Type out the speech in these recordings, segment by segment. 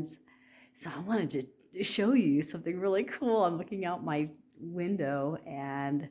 friends. So I wanted to show you something really cool. I'm looking out my window and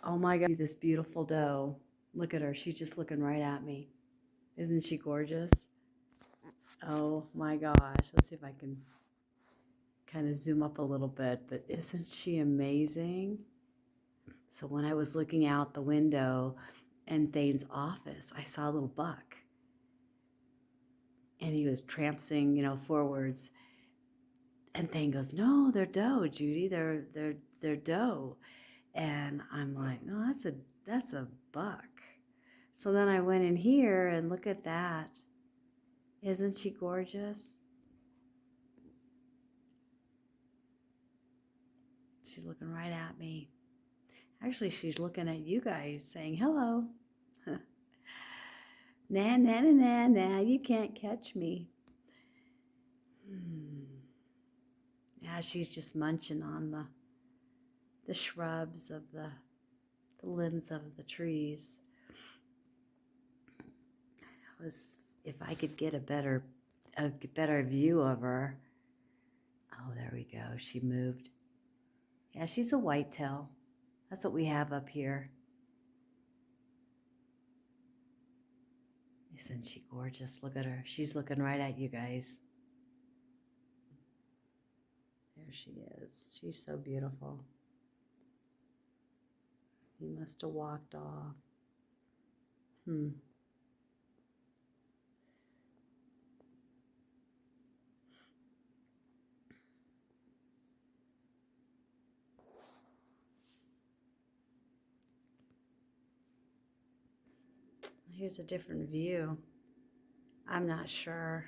oh my God, this beautiful doe. Look at her. She's just looking right at me. Isn't she gorgeous? Oh my gosh. Let's see if I can kind of zoom up a little bit, but isn't she amazing? So when I was looking out the window in Thane's office, I saw a little buck. And he was trampsing, forwards. And Thane goes, "No, they're doe, Judy. They're doe." And I'm like, "No, that's a buck." So then I went in here and look at that. Isn't she gorgeous? She's looking right at me. Actually, she's looking at you guys saying hello. Nah, nah, nah, nah, nah, you can't catch me. Yeah, she's just munching on the shrubs of the limbs of the trees. If I could get a better view of her. Oh, there we go. She moved. Yeah, she's a whitetail. That's what we have up here. Isn't she gorgeous? Look at her. She's looking right at you guys. There she is. She's so beautiful. He must have walked off. Here's a different view. I'm not sure.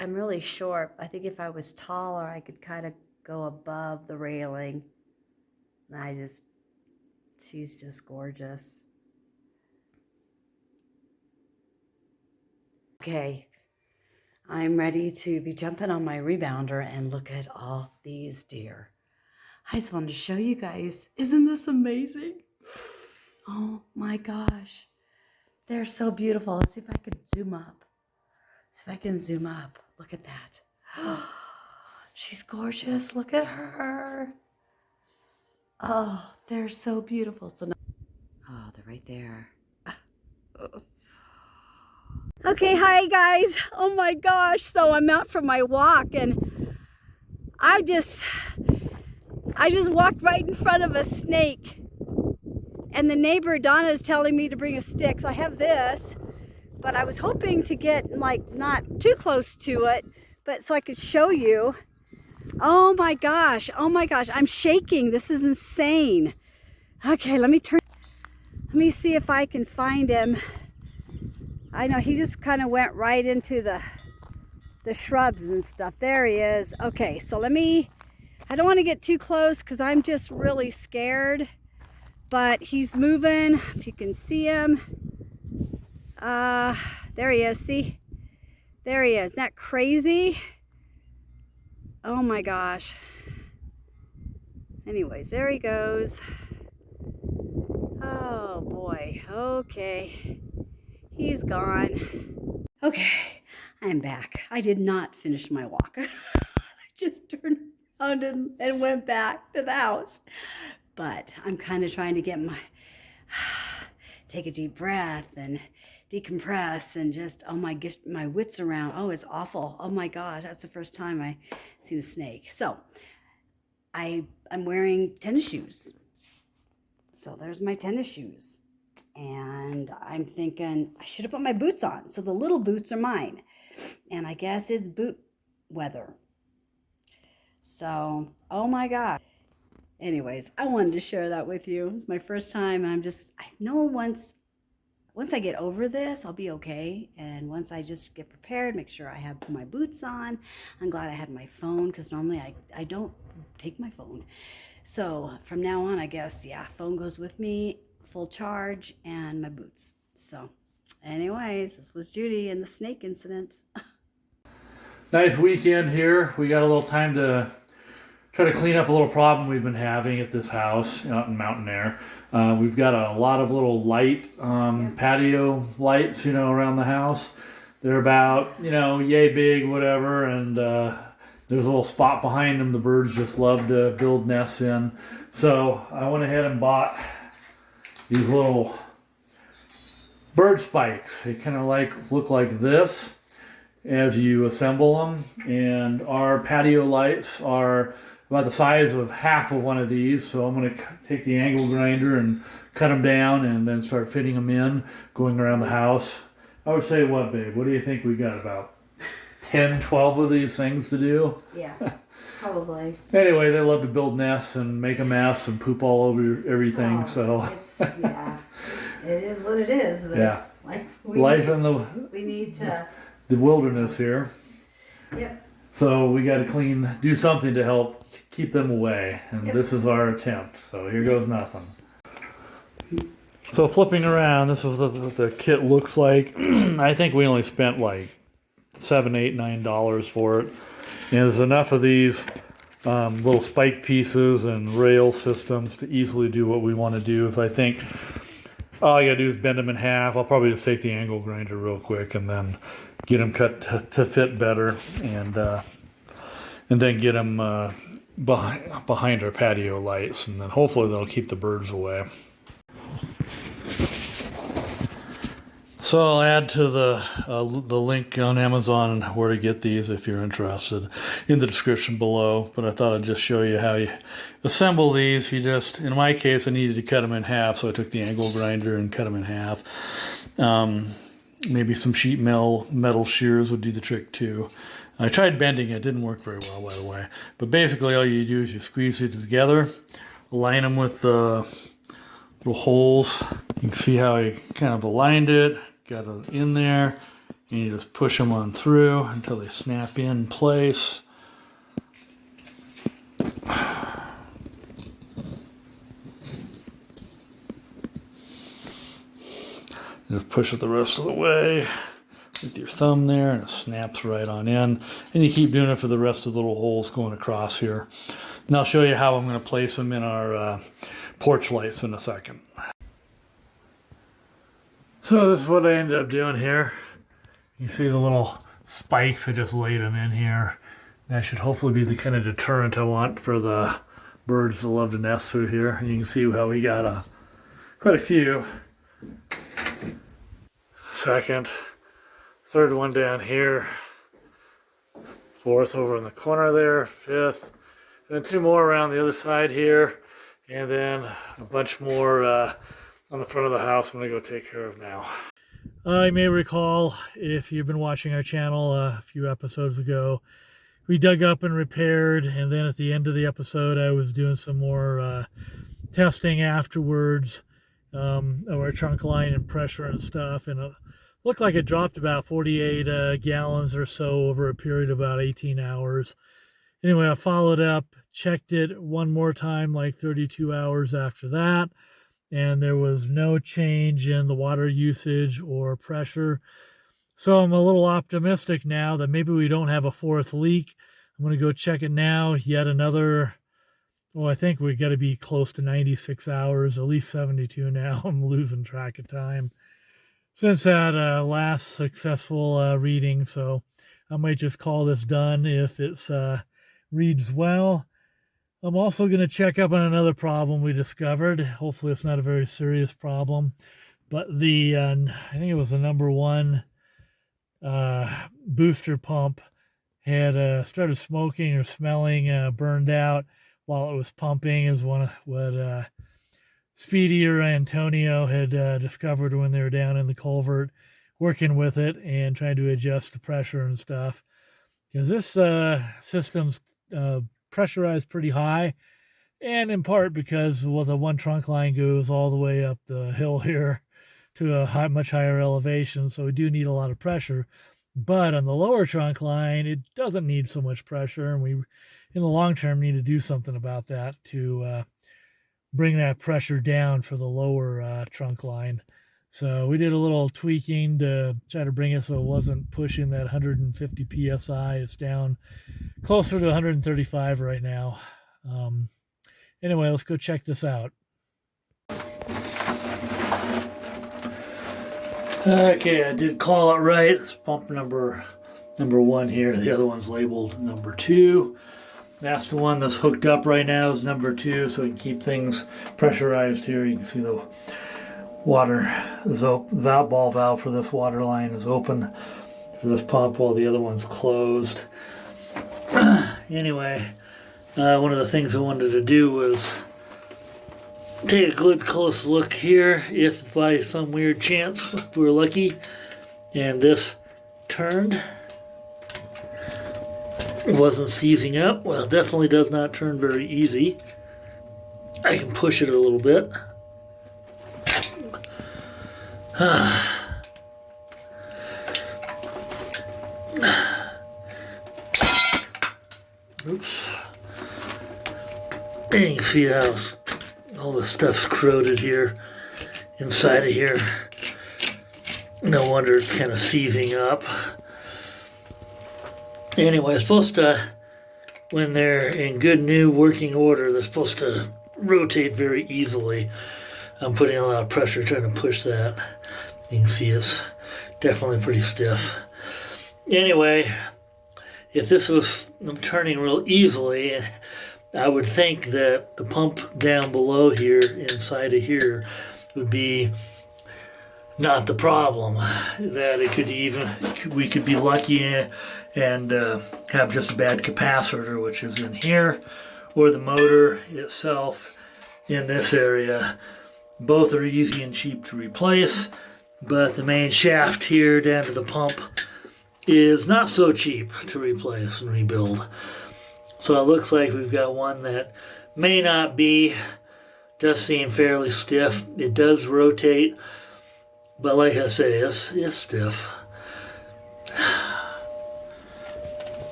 I'm really short. I think if I was taller, I could kind of go above the railing. She's just gorgeous. Okay, I'm ready to be jumping on my rebounder and look at all these deer. I just wanted to show you guys. Isn't this amazing? Oh my gosh. They're so beautiful. Let's see if I can zoom up. Look at that. She's gorgeous. Look at her. Oh, they're so beautiful. Oh, they're right there. Okay, hi guys. Oh my gosh. So I'm out for my walk and I just walked right in front of a snake. And the neighbor, Donna, is telling me to bring a stick. So I have this, but I was hoping to get not too close to it, but so I could show you. Oh my gosh. I'm shaking. This is insane. Okay, let me see if I can find him. I know he just kind of went right into the shrubs and stuff. There he is. Okay, so I don't want to get too close because I'm just really scared. But he's moving, if you can see him. There he is, see? There he is. Isn't that crazy? Oh my gosh. Anyways, there he goes. Oh boy, okay. He's gone. Okay, I'm back. I did not finish my walk. I just turned around and went back to the house. But I'm kind of trying to take a deep breath and decompress and just, get my wits around. Oh, it's awful. Oh my gosh, that's the first time I seen a snake. So I'm wearing tennis shoes. So there's my tennis shoes. And I'm thinking I should have put my boots on. So the little boots are mine. And I guess it's boot weather. So, oh my God. Anyways, I wanted to share that with you. It's my first time, and I know once I get over this, I'll be okay. And once I just get prepared, make sure I have my boots on. I'm glad I had my phone because normally I don't take my phone. So from now on, I guess, phone goes with me, full charge, and my boots. So anyways, this was Judy and the snake incident. Nice weekend here. We got a little time to try to clean up a little problem we've been having at this house out in Mountainair. We've got a lot of little light, patio lights, around the house. They're about, yay big, whatever, and there's a little spot behind them the birds just love to build nests in. So I went ahead and bought these little bird spikes. They kind of look like this as you assemble them, and our patio lights are about the size of half of one of these. So I'm going to take the angle grinder and cut them down and then start fitting them in, going around the house. I would say, what, babe? What do you think we got? About 10, 12 of these things to do? Yeah, probably. Anyway, they love to build nests and make a mess and poop all over everything. It is what it is. But it's like we need to the wilderness here. Yep. So we got to do something to help keep them away, and this is our attempt. So here goes nothing. So flipping around, this is what the kit looks like. I think we only spent like $7, $8, $9 for it. And there's enough of these little spike pieces and rail systems to easily do what we want to do. So I think all I got to do is bend them in half. I'll probably just take the angle grinder real quick and then get them cut to fit better, and then get them behind our patio lights, and then hopefully they'll keep the birds away. So I'll add to the link on Amazon and where to get these if you're interested in the description below. But I thought I'd just show you how you assemble these. In my case, I needed to cut them in half, so I took the angle grinder and cut them in half. Maybe some sheet metal shears would do the trick too. I tried bending it, didn't work very well, by the way. But basically all you do is you squeeze it together, align them with the little holes. You can see how I kind of aligned it, got it in there, and you just push them on through until they snap in place. Just push it the rest of the way with your thumb there, and it snaps right on in. And you keep doing it for the rest of the little holes going across here. And I'll show you how I'm going to place them in our porch lights in a second. So this is what I ended up doing here. You see the little spikes, I just laid them in here. That should hopefully be the kind of deterrent I want for the birds that love to nest through here. And you can see how we got quite a few. Second, third one down here, fourth over in the corner there, fifth, and then two more around the other side here, and then a bunch more on the front of the house I'm going to go take care of now. You may recall, if you've been watching our channel a few episodes ago, we dug up and repaired, and then at the end of the episode I was doing some more testing afterwards of our trunk line and pressure and stuff, and looked like it dropped about 48 gallons or so over a period of about 18 hours. Anyway, I followed up, checked it one more time like 32 hours after that, and there was no change in the water usage or pressure. So I'm a little optimistic now that maybe we don't have a fourth leak. I'm going to go check it now. Yet another, I think we got to be close to 96 hours, at least 72 now. I'm losing track of time since that last successful reading. So I might just call this done if it reads well. I'm also going to check up on another problem we discovered. Hopefully it's not a very serious problem. But I think it was the number one booster pump had started smoking or smelling burned out while it was pumping, is what Speedy or Antonio had discovered when they were down in the culvert working with it and trying to adjust the pressure and stuff. Because this system's pressurized pretty high, and in part because the one trunk line goes all the way up the hill here to a much higher elevation, so we do need a lot of pressure. But on the lower trunk line, it doesn't need so much pressure, and we, in the long term, need to do something about that to bring that pressure down for the lower trunk line. So we did a little tweaking to try to bring it so it wasn't pushing that 150 psi. It's down closer to 135 right now. Anyway, let's go check this out. Okay, I did call it right. It's pump number 1 here. The other one's labeled number 2. That's the one that's hooked up right now is number 2, so we can keep things pressurized here. You can see the water is open. The ball valve for this water line is open for this pump while the other one's closed. Anyway, one of the things I wanted to do was take a good close look here. If by some weird chance we're lucky and this turned, it wasn't seizing up. Well, it definitely does not turn very easy. I can push it a little bit. Oops. And you can see how all the stuff's corroded here, inside of here. No wonder it's kind of seizing up. Anyway, it's supposed to, when they're in good new working order, they're supposed to rotate very easily. I'm putting a lot of pressure trying to push that. You can see it's definitely pretty stiff. Anyway, if this was turning real easily, I would think that the pump down below here, inside of here, would be not the problem. That it could even, we could be lucky and have just a bad capacitor, which is in here, or the motor itself in this area. Both are easy and cheap to replace, but the main shaft here down to the pump is not so cheap to replace and rebuild. So it looks like we've got one that may not be, does seem fairly stiff. It does rotate, but like I say, it's stiff.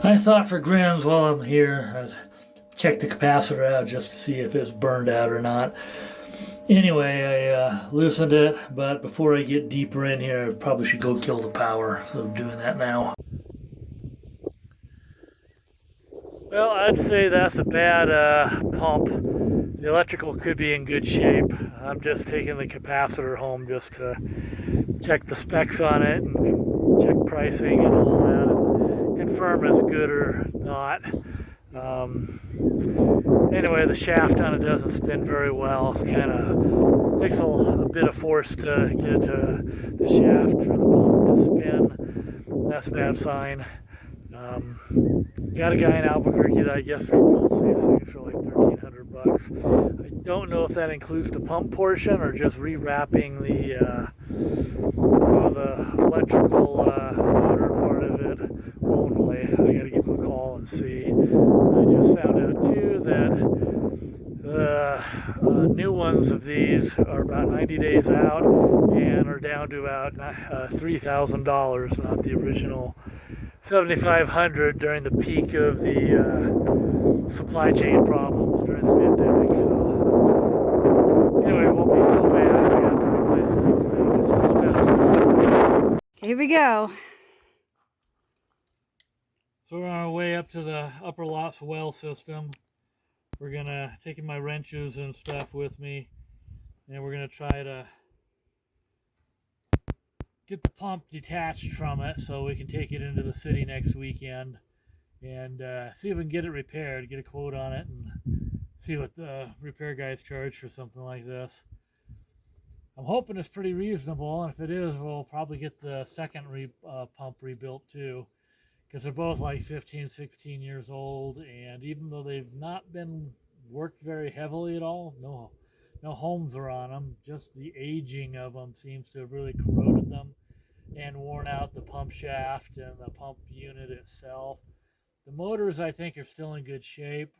I thought for grins while I'm here, I'd check the capacitor out just to see if it's burned out or not. Anyway, I loosened it, but before I get deeper in here, I probably should go kill the power, so I'm doing that now. Well, I'd say that's a bad pump. The electrical could be in good shape. I'm just taking the capacitor home just to check the specs on it and check pricing and all that and confirm it's good or not. Anyway, the shaft on it doesn't spin very well. It's kind of takes a bit of force to get it to the shaft for the pump to spin. That's a bad sign. Got a guy in Albuquerque that I guess rebuilds these things for like $1,300. I don't know if that includes the pump portion or just rewrapping the electrical motor part of it only. I gotta give him a call and see. I just found out too that the new ones of these are about 90 days out and are down to about $3,000, not the original $7,500 during the peak of the supply chain problems during the pandemic. So anyway, it won't be so bad if we have to replace the whole thing. It's still the best. Here we go. So we're on our way up to the upper lots well system. We're gonna taking my wrenches and stuff with me, and we're gonna try to get the pump detached from it so we can take it into the city next weekend and see if we can get it repaired, get a quote on it, and see what the repair guys charge for something like this. I'm hoping it's pretty reasonable, and if it is, we'll probably get the second pump rebuilt too, because they're both like 15, 16 years old, and even though they've not been worked very heavily at all, no homes are on them, just the aging of them seems to have really corroded them and worn out the pump shaft and the pump unit itself. The motors, I think, are still in good shape,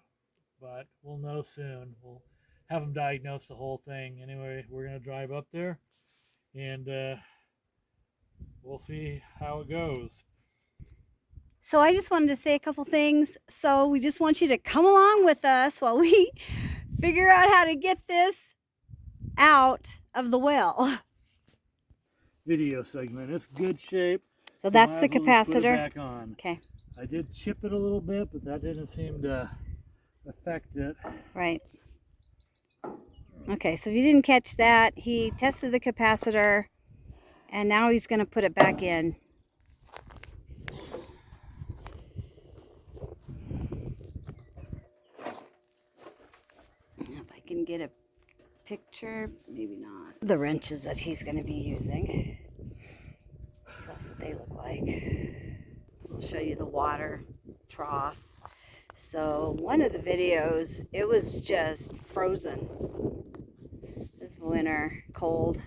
but we'll know soon. We'll have them diagnose the whole thing. Anyway, we're going to drive up there, and we'll see how it goes. So I just wanted to say a couple things. So we just want you to come along with us while we figure out how to get this out of the well. Video segment. It's good shape. So that's the Put it capacitor. back on. Okay. I did chip it a little bit, but that didn't seem to affect it. Right. Okay, so if you didn't catch that, he tested the capacitor and now he's going to put it back in. If I can get a picture, maybe not. The wrenches that he's going to be using. So that's what they look like. I'll show you the water trough. So one of the videos, it was just frozen this winter, cold.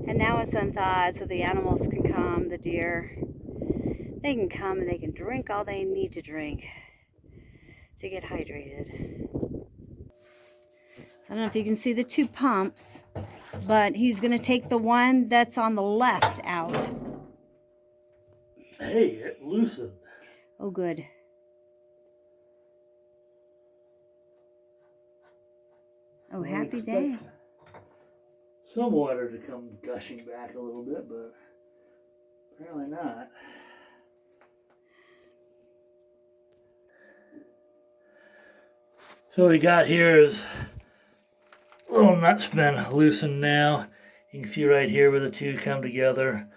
And now it's unthawed so the animals can come, the deer. They can come and they can drink all they need to drink to get hydrated. So I don't know if you can see the two pumps, but he's going to take the one that's on the left out. Hey, it loosened. Oh, good. Oh, happy day. Some water to come gushing back a little bit, but apparently not. So what we got here is a little nut's been loosened now. You can see right here where the two come together.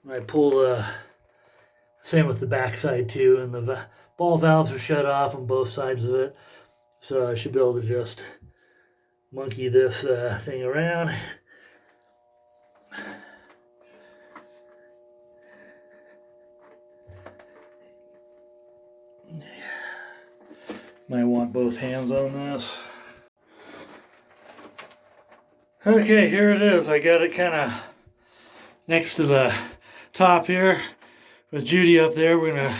I pull the same with the back side too, and the ball valves are shut off on both sides of it. So I should be able to just monkey this thing around. Might want both hands on this. Okay, here it is. I got it kind of next to the top here with Judy up there. We're going to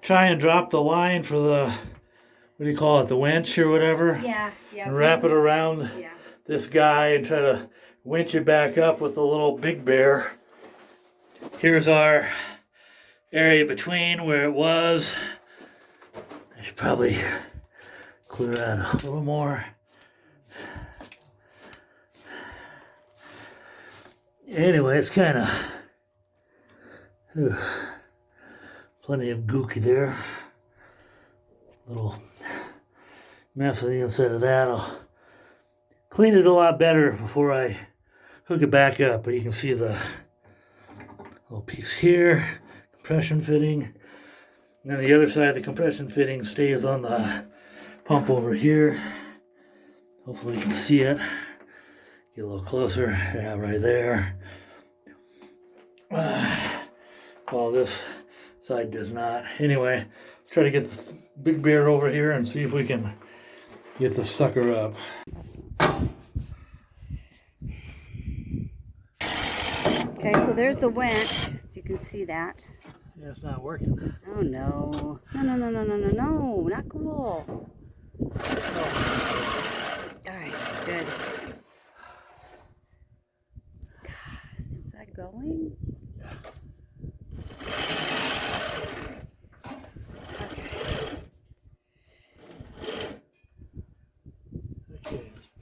try and drop the line for the, what do you call it, the winch or whatever? Yeah. And wrap it around this guy and try to winch it back up with the little Big Bear. Here's our area between where it was. I should probably clear out a little more. Anyway, it's kind of plenty of gooky there. Little mess on the inside of that. I'll clean it a lot better before I hook it back up. But you can see the little piece here, compression fitting. And then the other side of the compression fitting stays on the pump over here. Hopefully you can see it. Get a little closer. Yeah, right there. Well, this side does not. Anyway, let's try to get the Big Bear over here and see if we can get the sucker up. Okay, so there's the winch, if you can see that. Yeah, it's not working. Oh no. No, not cool. Alright, good. God, is that going? Yeah.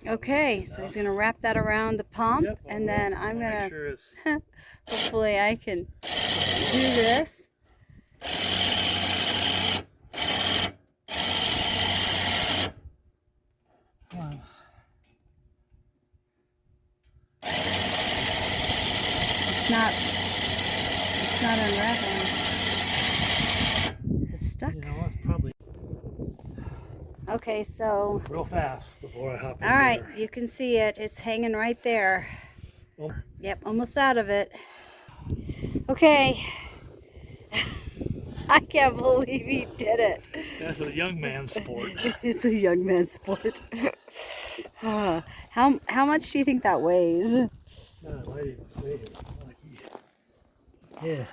Okay, so he's gonna wrap that around the pump, and then I'm gonna, hopefully I can do this. Come on. It's not unraveling. It's stuck. You know, it's probably Okay, so real fast before I hop in. all right, you can see it. It's hanging right there. Oh. Yep, almost out of it. Okay. I can't believe he did it. That's a young man's sport. It's a young man's sport. How much do you think that weighs? No, it might even weigh it. Yeah.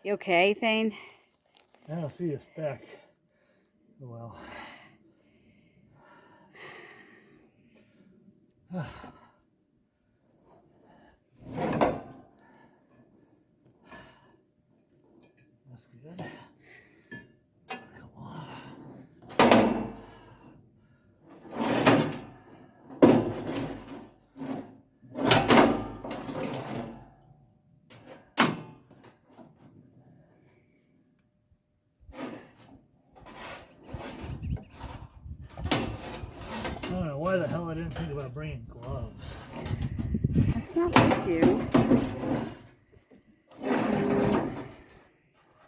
You okay, Thane? I don't see his back. Well. That's good. Come on. I don't know why why the hell I didn't think about bringing gloves. That's not like you.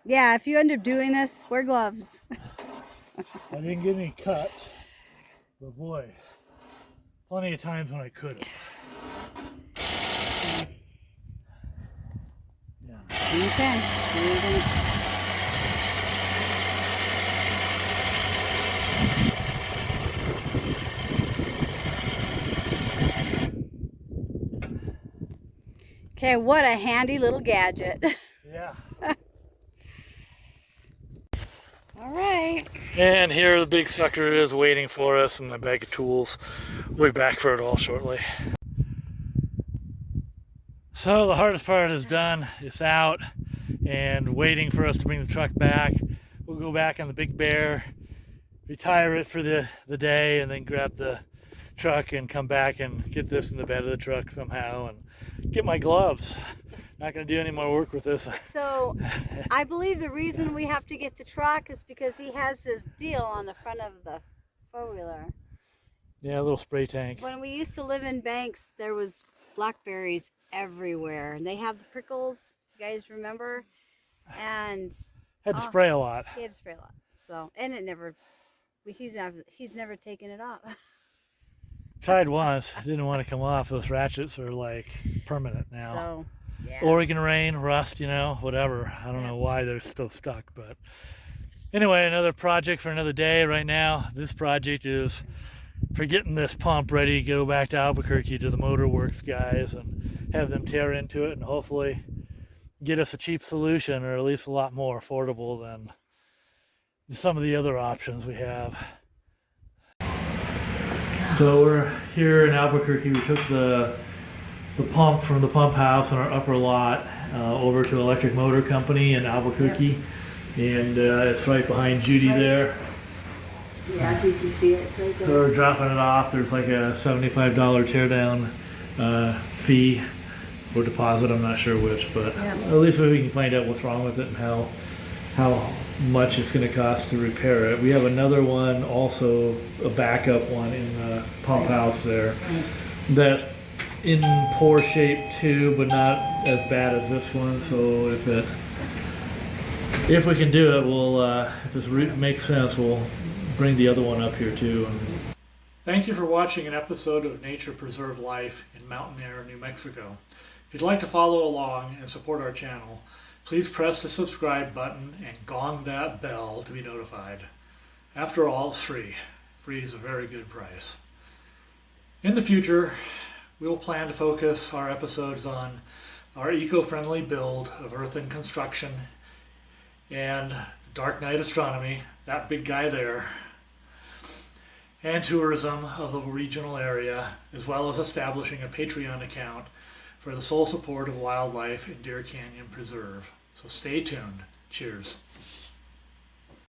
Yeah, if you end up doing this, wear gloves. I didn't get any cuts, but boy, plenty of times when I could have. Yeah. You can. Okay, what a handy little gadget. Yeah. All right. And here the big sucker is waiting for us in my bag of tools. We'll be back for it all shortly. So the hardest part is done. It's out and waiting for us to bring the truck back. We'll go back on the Big Bear, retire it for the day, and then grab the truck and come back and get this in the bed of the truck somehow and get my gloves. Not going to do any more work with this. So I believe the reason we have to get the truck is because he has this deal on the front of the four-wheeler. Yeah, a little spray tank. When we used to live in Banks, there was blackberries everywhere, and they have the prickles. You guys remember? And had to spray a lot. He had to spray a lot. So, and it never. He's never taken it off. Tried once, didn't want to come off. Those ratchets are like permanent now. So, yeah. Oregon rain, rust, you know, whatever. I don't know why they're still stuck, but anyway, another project for another day. Right now, this project is for getting this pump ready to go back to Albuquerque to the Motorworks guys and have them tear into it and hopefully get us a cheap solution, or at least a lot more affordable than some of the other options we have. So we're here in Albuquerque. We took the pump from the pump house in our upper lot over to Electric Motor Company in Albuquerque. Yep. And it's right behind Judy there. Yeah, I think you see it right there. So we're dropping it off. There's like a $75 teardown fee or deposit. I'm not sure which, but at least we can find out what's wrong with it and how much it's going to cost to repair it. We have another one, also a backup one in the pump house there, that's in poor shape too, but not as bad as this one. So if we can do it, we'll if this makes sense, we'll bring the other one up here too. Thank you for watching an episode of Nature Preserve Life in Mountainair, New Mexico. If you'd like to follow along and support our channel, please press the subscribe button and gong that bell to be notified. After all, it's free. Free is a very good price. In the future, we will plan to focus our episodes on our eco-friendly build of earthen construction and dark night astronomy, that big guy there, and tourism of the regional area, as well as establishing a Patreon account for the sole support of wildlife in Deer Canyon Preserve. So stay tuned. Cheers.